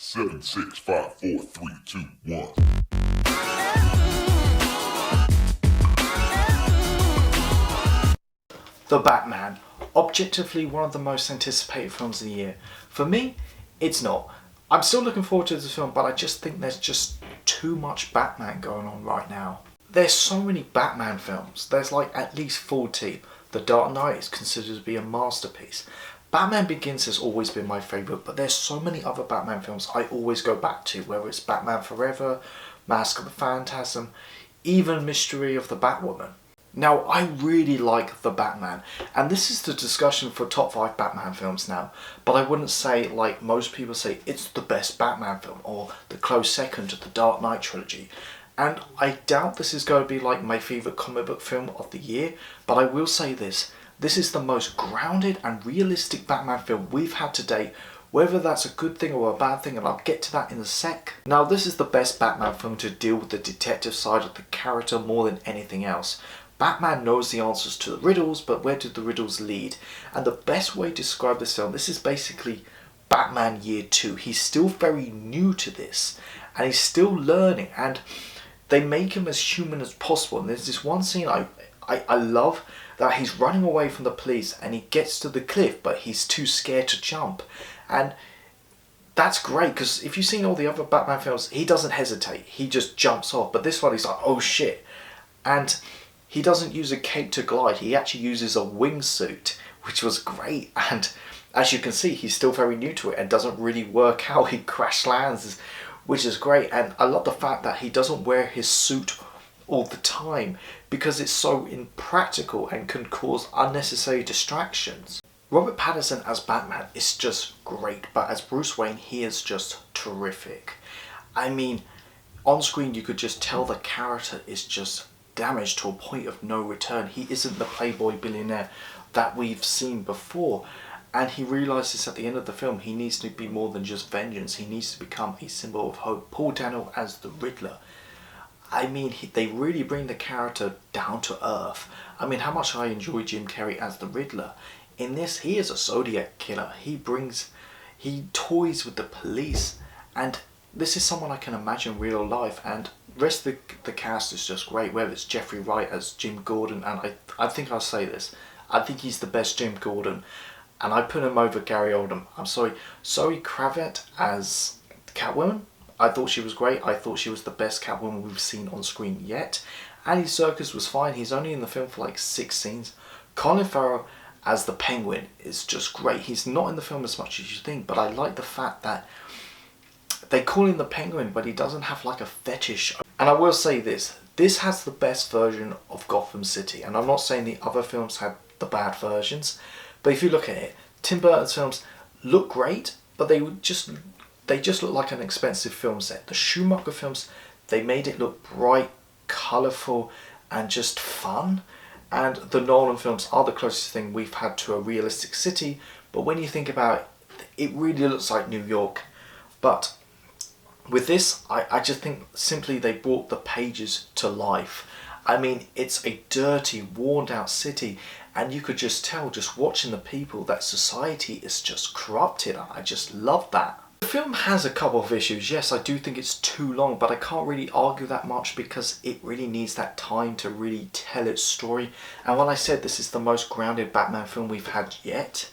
Seven, six, five, four, three, two, one. The Batman, objectively one of the most anticipated films of the year. For me, it's not. I'm still looking forward to this film, but I just think there's just too much Batman going on right now. There's so many Batman films. There's like at least 40. The Dark Knight is considered to be a masterpiece. Batman Begins has always been my favourite, but there's so many other Batman films I always go back to, whether it's Batman Forever, Mask of the Phantasm, even Mystery of the Batwoman. Now, I really like The Batman, and this is the discussion for top 5 Batman films now, but I wouldn't say, like most people say, it's the best Batman film, or the close second to the Dark Knight trilogy. And I doubt this is going to be like my favourite comic book film of the year, but I will say this is the most grounded and realistic Batman film we've had to date, whether that's a good thing or a bad thing, and I'll get to that in a sec. Now, this is the best Batman film to deal with the detective side of the character more than anything else. Batman knows the answers to the riddles, but where do the riddles lead? And the best way to describe this film, this is basically Batman Year 2. He's still very new to this, and he's still learning, and they make him as human as possible. And there's this one scene I love, that he's running away from the police, and he gets to the cliff, but he's too scared to jump. And that's great, because if you've seen all the other Batman films, he doesn't hesitate. He just jumps off. But this one, he's like, oh shit. And he doesn't use a cape to glide, he actually uses a wingsuit, which was great. And as you can see, he's still very new to it and doesn't really work out. He crash lands, which is great. And I love the fact that he doesn't wear his suit all the time, because it's so impractical and can cause unnecessary distractions. Robert Pattinson as Batman is just great, but as Bruce Wayne, he is just terrific. I mean, on screen you could just tell the character is just damaged to a point of no return. He isn't the playboy billionaire that we've seen before, and he realizes at the end of the film he needs to be more than just vengeance. He needs to become a symbol of hope. Paul Dano as the Riddler, I mean, they really bring the character down to earth. I mean, how much I enjoy Jim Carrey as the Riddler. In this, he is a Zodiac killer. He toys with the police, and this is someone I can imagine real life. And the rest of the cast is just great, whether it's Jeffrey Wright as Jim Gordon, and I think I'll say this, I think he's the best Jim Gordon, and I put him over Gary Oldman. I'm sorry, Zoe Kravitz as Catwoman, I thought she was great. I thought she was the best Catwoman we've seen on screen yet. Andy Serkis was fine, he's only in the film for like 6 scenes. Colin Farrell as the Penguin is just great. He's not in the film as much as you think, but I like the fact that they call him the Penguin, but he doesn't have like a fetish. And I will say this has the best version of Gotham City, and I'm not saying the other films had the bad versions, but if you look at it, Tim Burton's films look great, but they just look like an expensive film set. The Schumacher films, they made it look bright, colourful, and just fun. And the Nolan films are the closest thing we've had to a realistic city, but when you think about it, it really looks like New York. But with this, I just think simply they brought the pages to life. I mean, it's a dirty, worn out city, and you could just tell, just watching the people, that society is just corrupted. I just love that. The film has a couple of issues. Yes, I do think it's too long, but I can't really argue that much because it really needs that time to really tell its story. And when I said this is the most grounded Batman film we've had yet,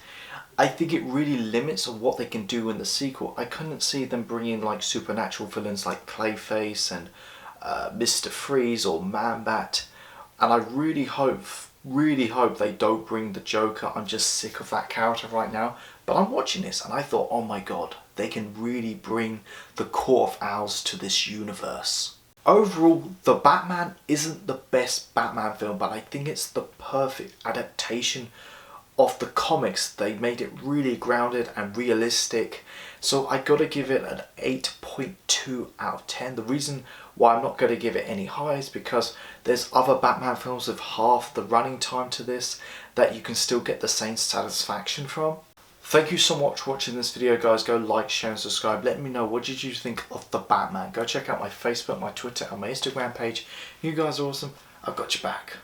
I think it really limits on what they can do in the sequel. I couldn't see them bringing like supernatural villains like Clayface and Mr. Freeze or Man-Bat. And I really hope they don't bring the Joker. I'm just sick of that character right now. But I'm watching this and I thought, oh my god, they can really bring the Court of Owls to this universe. Overall, The Batman isn't the best Batman film, but I think it's the perfect adaptation of the comics. They made it really grounded and realistic. So I gotta give it an 8.2 out of 10. The reason why I'm not going to give it any higher is because there's other Batman films with half the running time to this that you can still get the same satisfaction from. Thank you so much for watching this video, guys. Go like, share and subscribe. Let me know, what did you think of The Batman? Go check out my Facebook, my Twitter and my Instagram page. You guys are awesome. I've got your back.